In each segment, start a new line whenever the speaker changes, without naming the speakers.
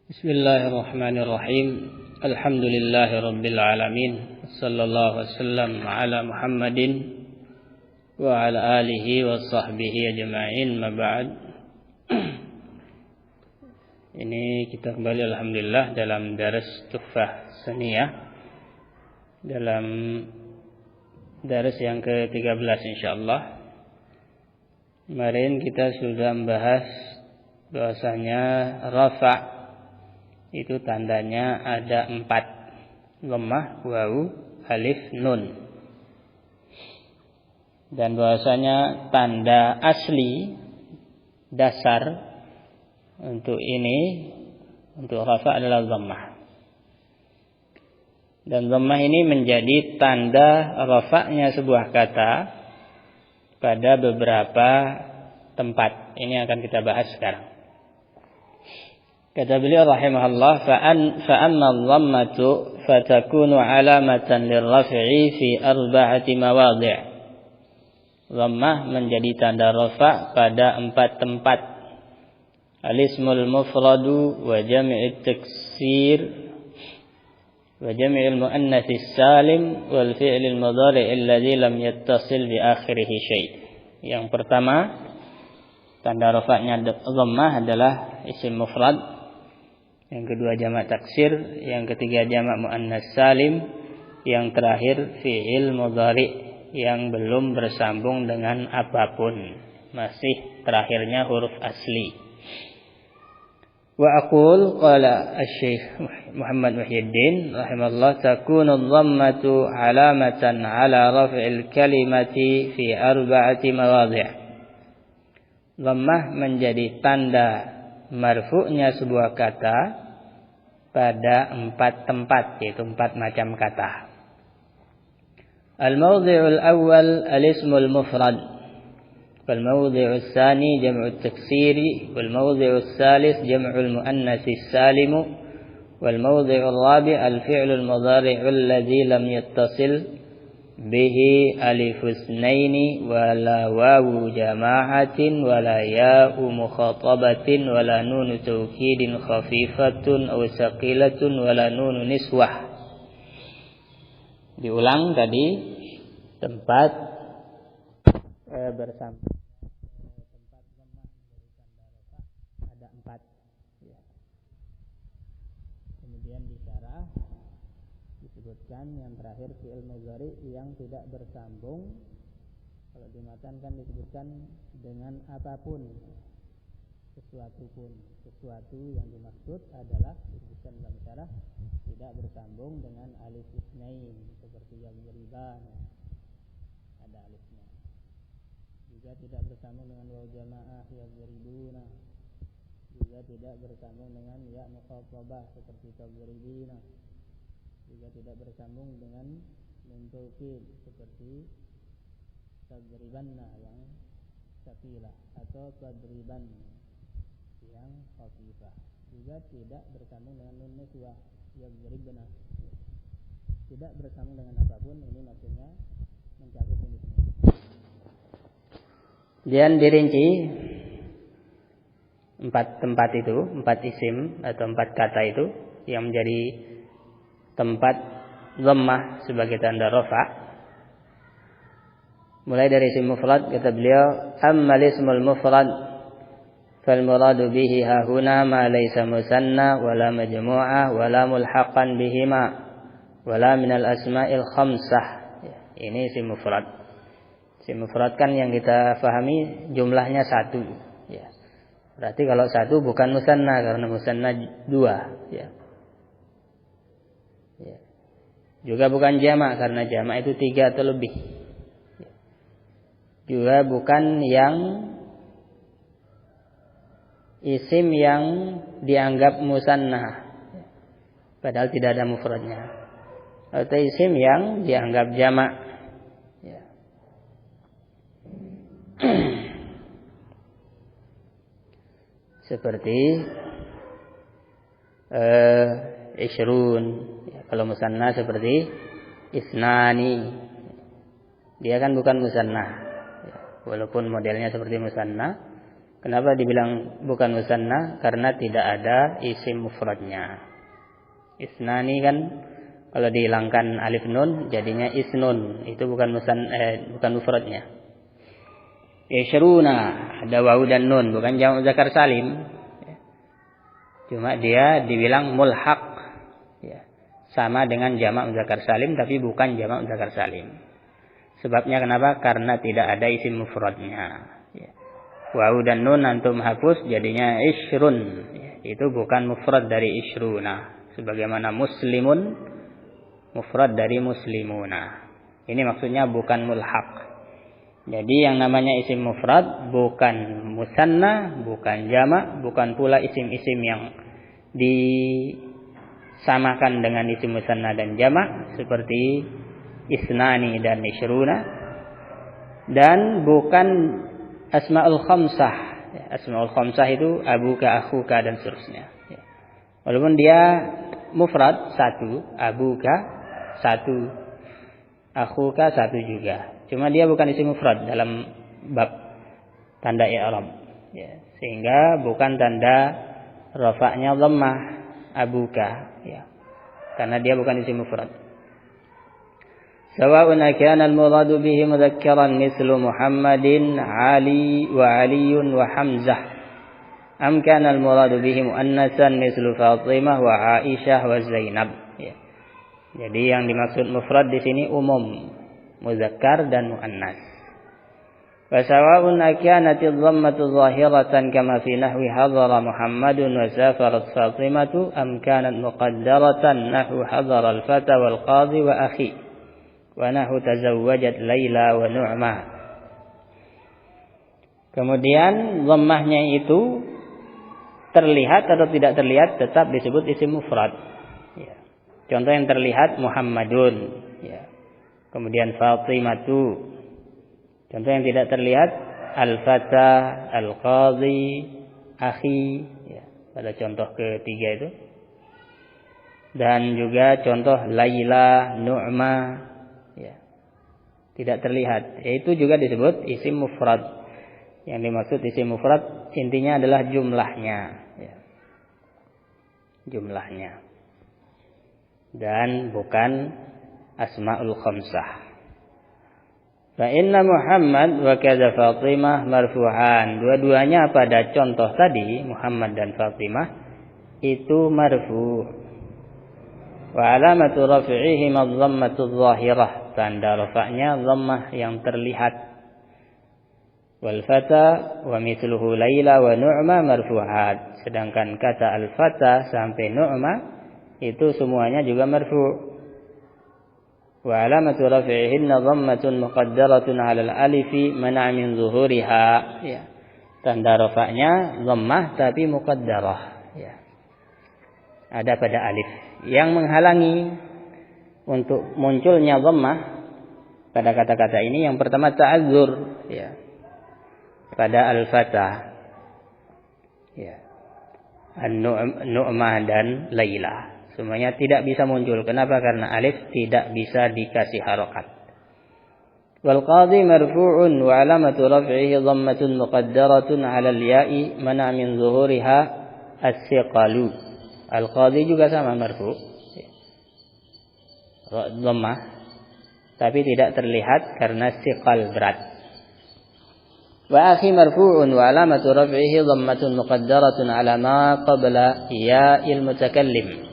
Bismillahirrahmanirrahim. Alhamdulillahirabbil alamin. Sallallahu wasallam ala Muhammadin wa ala alihi wa sahbihi ajma'in. Ma ba'd. Ini kita kembali alhamdulillah dalam daras Tuhfah Saniyah, dalam daras yang ke-13 insyaallah. Kemarin kita sudah membahas bahwasanya rafa' itu tandanya ada 4, dhammah, wawu, alif, nun. Dan bahwasanya tanda asli dasar untuk ini, untuk rafa' adalah dhammah. Dan dhammah ini menjadi tanda rafa'nya sebuah kata pada beberapa tempat. Ini akan kita bahas sekarang. Kata beliau rahimahullah, fa'amma dhammatu fatakunu alamatan lirraf'i fi arba'ati mawadhi'. Dhammah menjadi tanda rafa' pada 4 tempat. Al-ismul mufradu wa jam'it taksir wa jam'il muannatsis salim wal fi'lil mudhari' alladhi lam yattasil bi akhirih syai'. Yang pertama, tanda rafa'nya dhammah adalah isim mufrad. Yang kedua jamak taksir, yang ketiga jamak muannas salim, yang terakhir fi'il mudhari yang belum bersambung dengan apapun, masih terakhirnya huruf asli. Wa aqul qala asy-syekh Muhammad Muhyiddin rahimahullah, takunu dhammatu alamatan ala raf'il kalimati fi arba'ati mawadhi'. Dhammah menjadi tanda marfu'nya sebuah kata pada 4 tempat, yaitu 4 macam kata. Al-mawdhi'ul awwal al-ismul mufrad, wal mawdhi'us tsani jam'ut taksiri, wal mawdhi'us tsalits jam'ul muannatsis salim, wal mawdhi'ur rabi' al-fi'lul mudhari'ul ladzi lam yattasil bihi alifus naini wala wawu jama'atin wala ya'u mukhatabatin wala nunu taukidin khafifatun aw saqilatun wala nunu niswah. Diulang tadi tempat bersama tempat dhammah ada 4 ya. Kemudian bicara disebutkan yang terakhir fi'il mudhari yang tidak bersambung. Kalau di matan kan disebutkan dengan apapun, sesuatu pun. Sesuatu yang dimaksud adalah disebutkan dalam syarah tidak bersambung dengan alif isnain, seperti yang beriban ada alifnya. Juga tidak bersambung dengan waw jamaah yang beribuna. Juga tidak bersambung dengan ya mukhatabah seperti tabribina. Juga tidak bersambung dengan nun taukid seperti tadribanna yang saqilah atau tadriban yang khafifah. Juga tidak bersambung dengan nun niswah yang beribna. Tidak bersambung dengan apapun, ini maksudnya mencakup ini semua. Dan dirinci 4 tempat itu, 4 isim atau 4 kata itu yang menjadi tempat dhammah sebagai tanda rafa'. Mulai dari isim mufrad, kata beliau, ammal ismul mufrad fal muradu bihi hahuna ma laysa musanna wala majmu'ah wala mulhaqan bihima wala minal asma'il khamsah. Ini isim mufrad. Isim mufrad kan yang kita fahami jumlahnya 1 ya. Berarti kalau 1 bukan musanna, karena musanna 2 ya. Juga bukan jamak, karena jamak itu 3 atau lebih. Juga bukan yang isim yang dianggap musanna, padahal tidak ada mufradnya. Atau isim yang dianggap jamak. Seperti ishrun. Kalau musanna seperti isnani, dia kan bukan musanna, walaupun modelnya seperti musanna, Kenapa dibilang bukan musanna? Karena tidak ada isim mufradnya. Isnani kan kalau dihilangkan alif nun jadinya isnun. Itu bukan bukan mufradnya. Ishruna ada wawu dan nun, bukan jamak muzakkar salim. Cuma dia dibilang mulhaq. Ya. Sama dengan jamak muzakkar salim tapi bukan jamak muzakkar salim. Sebabnya kenapa? Karena tidak ada isim mufradnya. Ya. Wawu dan nun antum hapus jadinya ishrun. Ya. Itu bukan mufrad dari ishruna. Sebagaimana muslimun mufrad dari muslimuna. Ini maksudnya bukan mulhaq. Jadi yang namanya isim mufrad bukan musanna, bukan jamak, bukan pula isim-isim yang disamakan dengan isim musanna dan jamak seperti isnani dan ishruna, dan bukan asmaul khamsah. Asmaul khamsah itu abuka, akhuka dan seterusnya. Walaupun dia mufrad satu, abuka satu, akhuka satu juga. Cuma dia bukan isim mufrad dalam bab tanda i'rab. Ya, sehingga bukan tanda rafa'nya dhammah abuka. Ya, karena dia bukan isim mufrad. Sawa'un kana al-muradu bihi mudhakkaran mislu Muhammadin, Ali wa Aliyun wa Hamzah. Am kana al-muradu bihi muannasan mislu Fatimah wa Aisyah wa Zainab. Ya. Jadi yang dimaksud mufrad di sini umum, muzakkar dan muannas. Wa sawa'un kanat ad-dhammatu zahiratan kama fi nahwi hadara Muhammadun wa safarat Fatimatu am kanat muqaddaratan nahwu hadara al-fata wal qadhi wa akhi wa nahwu tazawwajat Laila wa Nu'ma. Kemudian dhammahnya itu terlihat atau tidak terlihat tetap disebut isim mufrad. Ya. Contoh yang terlihat Muhammadun. Ya. Kemudian Fatimatu. Contoh yang tidak terlihat Al-Fata, Al-Qadhi, Akhi. Ya. Pada contoh ketiga itu. Dan juga contoh Laila, Nu'ma. Ya. Tidak terlihat. Itu juga disebut isim mufrad. Yang dimaksud isim mufrad intinya adalah jumlahnya. Ya. Jumlahnya. Dan bukan asma'ul khamsah. Fa inna Muhammad wa kadza Fatimah marfu'an. Dua-duanya pada contoh tadi Muhammad dan Fatimah itu marfu'. Wa alamatu raf'ihi madhammatu dhahirah. Tanda rafa'nya dhammah yang terlihat. Wal fata wa mithluhu Laila wa Nu'ma marfu'at. Sedangkan kata al-fata sampai Nu'ma itu semuanya juga marfu'. Wa alamatu raf'ihinna dhammatun muqaddaratun 'ala al-alifi mana' min zuhuriha. Ya. Tanda rafa'nya dhammah tapi muqaddarah. Ya. Ada pada alif yang menghalangi untuk munculnya dhammah pada kata-kata ini. Yang pertama ta'azzur, ya. Pada al-fatah, ya, An-Nu'mah dan Laila semuanya tidak bisa muncul. Kenapa? Karena alif tidak bisa dikasih harokat. Wal qadhi marfu'un wa alamatu raf'ihi dhammatun muqaddaratun 'ala al-ya'i mana' min zuhuriha as-siqalu. Al-qadhi juga sama marfu', dhammah, tapi tidak terlihat karena siqal berat. Wa akhi marfu'un wa alamatu raf'ihi dhammatun muqaddaratun 'ala ma qabla ya'il mutakallim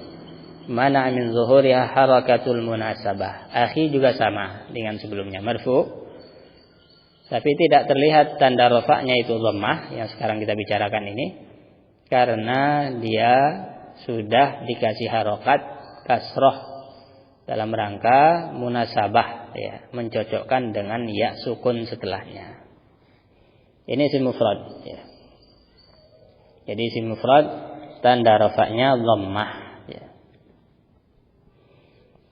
mana' min zuhuriha harakatul munasabah. Akhi juga sama dengan sebelumnya, marfu', tapi tidak terlihat tanda rafa'nya itu dhammah yang sekarang kita bicarakan ini karena dia sudah dikasih harokat kasroh dalam rangka munasabah, ya, mencocokkan dengan ya sukun setelahnya. Ini isim mufrad, ya. Jadi isim mufrad tanda rafa'nya dhammah, ya.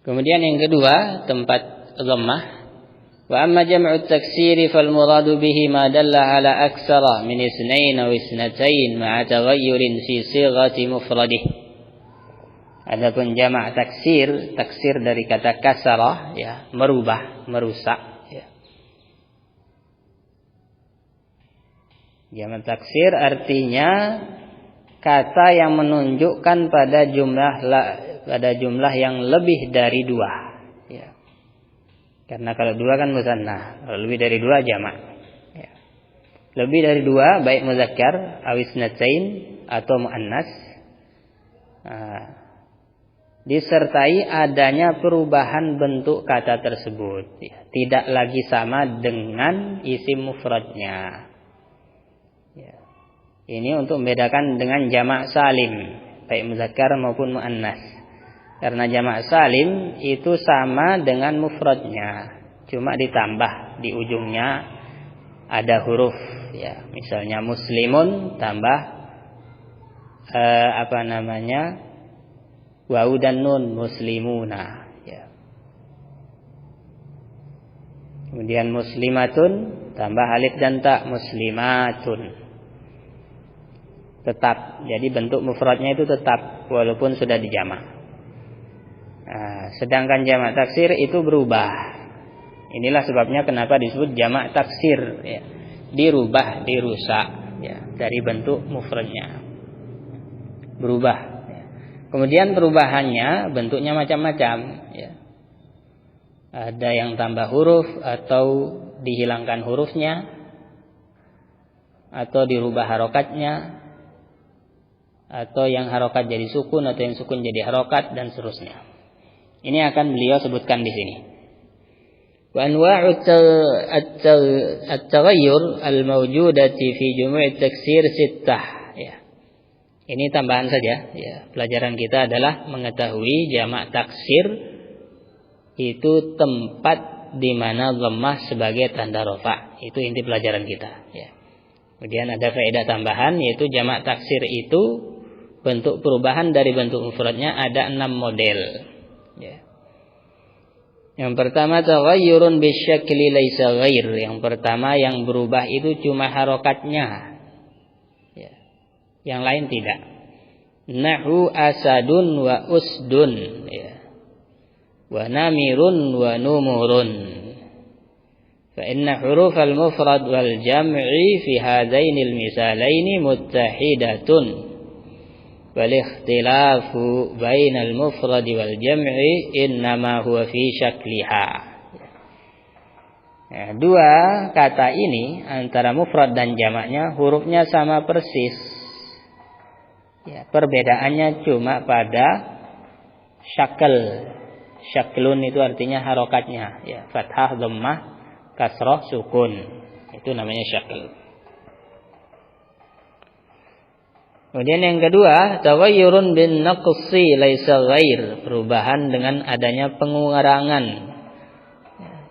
Kemudian yang kedua tempat dhammah. Wa amma jam'u at-taksir fal muradu bihi ma dalla ala aksara min isnain aw isnatain ma'a taghayyurin fi sighati mufradih. Adapun jamak taksir, taksir dari kata kasarah, ya, merubah, merusak. Jamak taksir artinya kata yang menunjukkan pada jumlah yang lebih dari 2. Ya. Karena kalau 2 kan musanna, kalau lebih dari 2 jamak. Ya. Lebih dari 2 baik muzakkar, awis natsain atau muannas. Disertai adanya perubahan bentuk kata tersebut. Ya. Tidak lagi sama dengan isim mufradnya. Ya. Ini untuk membedakan dengan jamak salim, baik muzakkar maupun muannas. Karena jamak salim itu sama dengan mufradnya, cuma ditambah di ujungnya ada huruf. Ya, misalnya muslimun tambah waw dan nun, muslimuna. Ya. Kemudian muslimatun tambah alif dan ta, muslimatun. Tetap, jadi bentuk mufradnya itu tetap walaupun sudah dijamak. Sedangkan jamak taksir itu berubah. Inilah sebabnya kenapa disebut jamak taksir. Ya. Dirubah, dirusak ya, dari bentuk mufradnya. Berubah. Ya. Kemudian perubahannya bentuknya macam-macam. Ya. Ada yang tambah huruf atau dihilangkan hurufnya, atau dirubah harokatnya, atau yang harokat jadi sukun, atau yang sukun jadi harokat, dan seterusnya. Ini akan beliau sebutkan di sini. Wa anwa'u at-taghayyur al-mawjudati fi jumu'i taksir sittah. Ya. Ini tambahan saja. Ya. Pelajaran kita adalah mengetahui jamak taksir itu tempat di mana dhammah sebagai tanda rafa. Itu inti pelajaran kita. Ya. Kemudian ada faedah tambahan, yaitu jamak taksir itu bentuk perubahan dari bentuk mufradnya ada 6 model. Ya. Yang pertama taghayyurun bisyakli laisa ghair. Yang pertama yang berubah itu cuma harokatnya. Ya. Yang lain tidak. Nahu asadun wa usdun. Ya. Wa namirun wa numurun. Fa inna huruf al-mufrad wal jam'i fi hadainil misalaini muttahidatun. Wal ikhtilafu bainal mufrad wal jam'i innama huwa fi syakliha. Ya, dua kata ini antara mufrad dan jamaknya hurufnya sama persis. Ya, perbedaannya cuma pada syakl. Syaklun itu artinya harokatnya, ya, fathah, dhammah, kasrah, sukun. Itu namanya syakl. Kemudian yang kedua, taghayyurun bin naqsi laisa ghair, perubahan dengan adanya pengurangan.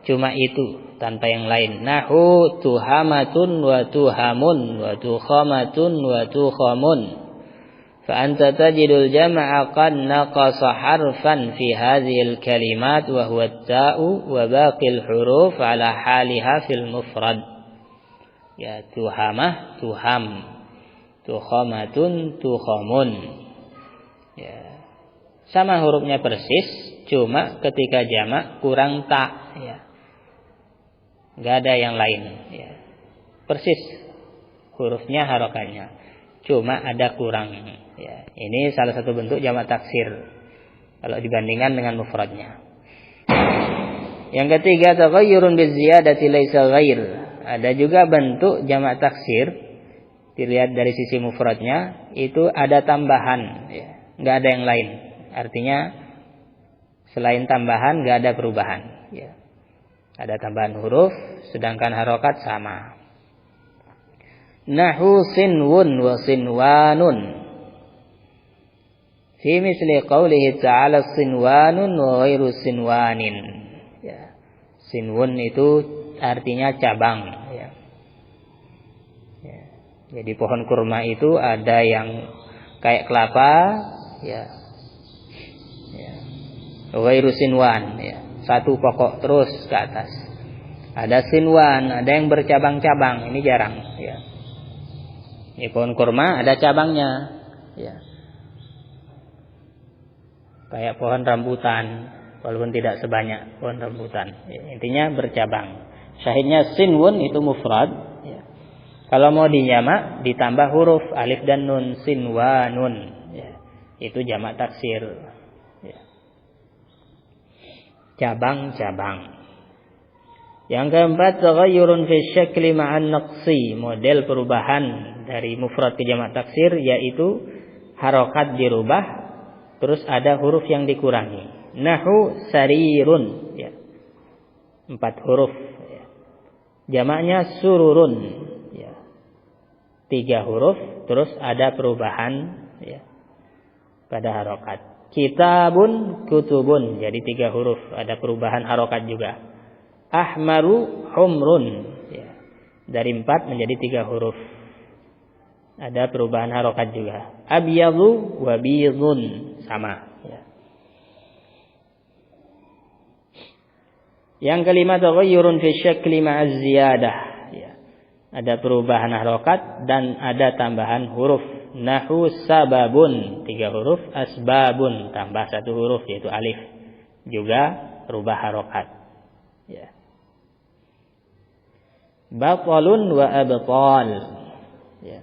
Cuma itu, tanpa yang lain. Nahu tuhamatun wa tuhamun wa tukhamatun wa tukhamun. Fa anta tajidul jam'a qad naqasa harfan fi hadhil kalimat wa huwa at-ta'u wa baqil huruf ala haliha fil mufrad. Ya, tuhamah, tuham. Tukhamatun, tukhamun. Ya. Sama hurufnya persis, cuma ketika jamak kurang ta, ya. Enggak ada yang lain, ya. Persis hurufnya harokatnya, cuma ada kurang, ya. Ini salah satu bentuk jamak taksir kalau dibandingkan dengan mufradnya. Yang ketiga, taghayyurun biziyadati laisa ghair. Ada juga bentuk jamak taksir. Dilihat dari sisi mufradnya itu ada tambahan, ya. Nggak ada yang lain. Artinya selain tambahan nggak ada perubahan, ya. Ada tambahan huruf, sedangkan harokat sama. Nahu sinwun wa sinwanun. Fi misli qawlihi ta'ala sinwanun wa ghairu sinwanin. Ya. Sinwun itu artinya cabang, ya. Jadi pohon kurma itu ada yang kayak kelapa, ya. Ya. Ghairu sinwan, ya. Satu pokok terus ke atas. Ada sinwan, ada yang bercabang-cabang, ini jarang, ya. Ini pohon kurma ada cabangnya, ya. Kayak pohon rambutan, walaupun tidak sebanyak pohon rambutan. Ya, intinya bercabang. Syahidnya sinwun itu mufrad, ya. Kalau mau dijamak ditambah huruf alif dan nun, sinwanun. Ya, itu jamak taksir. Ya. Cabang-cabang. Yang keempat, taghayyurun fi syakli ma'an naqsi, model perubahan dari mufrad ke jamak taksir, yaitu harokat dirubah, terus ada huruf yang dikurangi. Nahu sarirun, ya. 4 huruf. Ya. Jamaknya sururun, ya. 3 huruf, terus ada perubahan, ya, pada harokat. Kitabun, kutubun, jadi 3 huruf, ada perubahan harokat juga. Ahmaru, humrun, ya. Dari 4 menjadi 3 huruf, ada perubahan harokat juga. Abyadu, wabidun, sama, ya. Yang kelima, taghayyurun fi syakli ma'az ziyadah, ya. Ada perubahan harokat dan ada tambahan huruf. Nahu sababun, 3 huruf. Asbabun, tambah 1 huruf, yaitu alif, juga rubah harokat, ya. Batalun wa abtal, ya.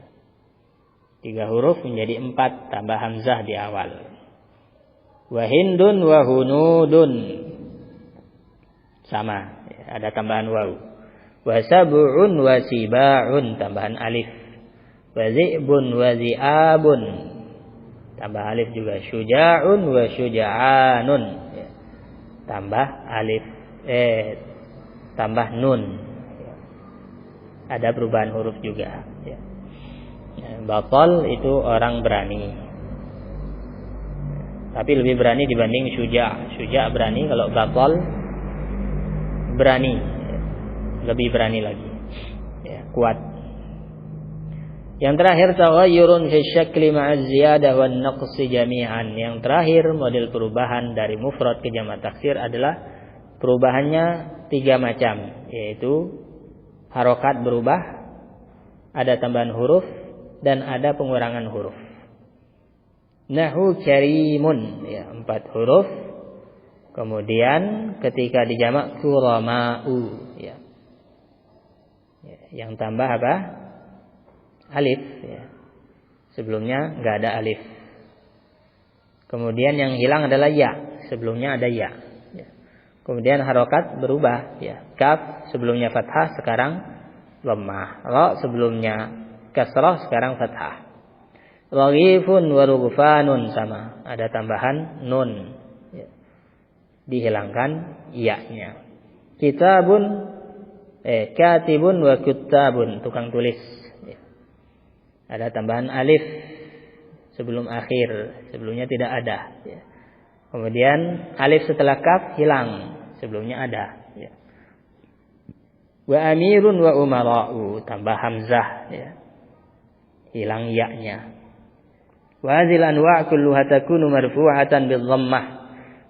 3 huruf menjadi 4, tambah hamzah di awal. Wa hindun wa hunudun, sama, ya, ada tambahan waw. Wa sab'un wa siba'un, tambahan alif. Wa zi'bun wa zi'abun, tambah alif juga. Syuja'un wa syuja'anun, ya. Tambah alif, tambah nun. Ada perubahan huruf juga, ya. Batal itu orang berani, tapi lebih berani dibanding syuja'. Syuja' berani, kalau batal berani, ya. Lebih berani lagi, ya, kuat. Yang terakhir, taghayyurun fi syakli ma'az ziyadah wan naqsi jami'an. Yang terakhir, model perubahan dari mufrad ke jamak taksir adalah perubahannya 3 macam, yaitu harokat berubah, ada tambahan huruf, dan ada pengurangan huruf. Nahu karimun, ya, 4 huruf. Kemudian ketika dijamak kurama'u, ya. Yang tambah apa? Alif, ya. Sebelumnya enggak ada alif. Kemudian yang hilang adalah ya, sebelumnya ada ya. Kemudian harokat berubah, ya. Kaf sebelumnya fathah, sekarang dhammah. Ra sebelumnya kasrah, sekarang fathah. Raghifun wa rughfanun, sama, ada tambahan nun, ya. Dihilangkan ya-nya. Kitabun, katibun wa kuttabun, tukang tulis, ya. Ada tambahan alif sebelum akhir, sebelumnya tidak ada, ya. Kemudian alif setelah kaf hilang, sebelumnya ada, ya. Wa amirun wa umara'u, tambah hamzah, ya. Hilang ya-nya. Wa hadhil anwa' kulluha takunu marfu'atan bidh-dhammah,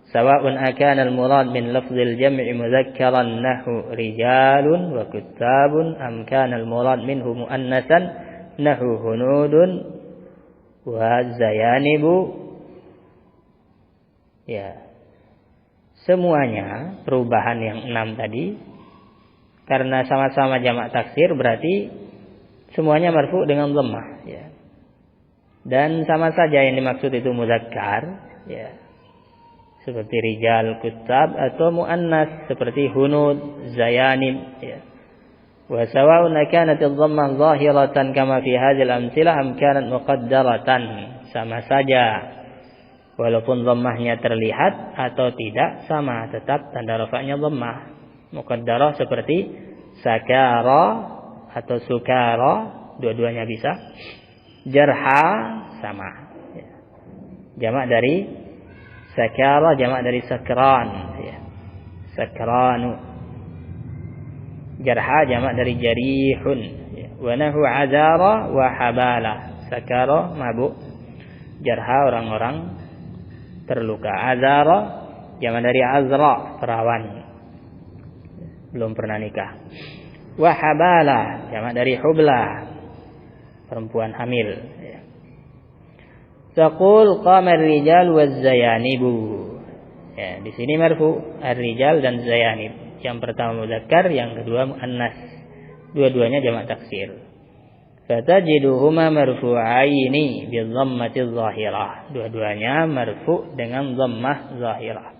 sawa'un akana al-murad min lafzil jam'i mudzakkaran nahu rijalun wa kuttabun am kana al-murad minhu muannasan nahu hunudun wa zayanibu. Ya, semuanya perubahan yang 6 tadi, karena sama-sama jamak taksir, berarti semuanya marfu dengan dhammah, ya. Dan sama saja yang dimaksud itu muzakkar, ya, seperti rijal, kuttab, atau muannas seperti hunud, zayanib, ya. Wa sawa'un kanat ad-dhammah zahiratan kama fi hadhil amtsilah am kanat muqaddaratan, sama saja walaupun dhammahnya terlihat atau tidak, sama, tetap tanda rafa'nya dhammah. Muqaddarah seperti sakara atau sukara, dua-duanya bisa. Jarha, sama, ya. Jamak dari sakara, jamak dari sakran, ya. Sakranu. Jarha jamak dari jarihun, ya. Wa nahu azara wa habala. Sakara mabuk, jarha orang-orang terluka. Azara jamak dari azra, perawan, belum pernah nikah. Wa habala jamak dari hubla, perempuan hamil, ya. Taqul qama ar-rijal waz-zayanibu. Ya, di sini marfu ar-rijal dan zayanib. Yang pertama muzakkar, yang kedua muannas. Dua-duanya jamak taksir. Fatajiduhuma marfu'aini bi dhammati dhahirah. Dua-duanya marfu dengan dhammah zahirah.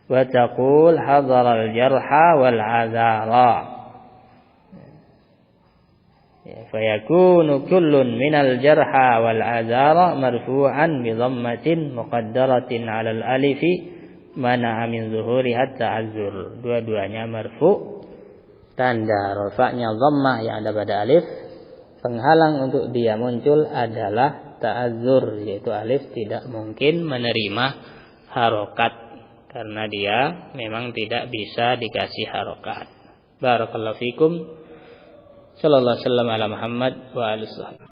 Wa taqul hadara al-jarha wal 'adara. Fayakunu kullun minal jarha wal 'adara marfu'an bi dhammatin muqaddaratin 'ala al-alifi mana'a min zuhuriha ta'azzur. Dua-duanya marfu, tanda rafa'nya dhammah yang ada pada alif. Penghalang untuk dia muncul adalah ta'azzur, yaitu alif tidak mungkin menerima harokat karena dia memang tidak bisa dikasih harokat. Barakallahu fikum. Sallallahu alaihi wasallam ala Muhammad wa alihi.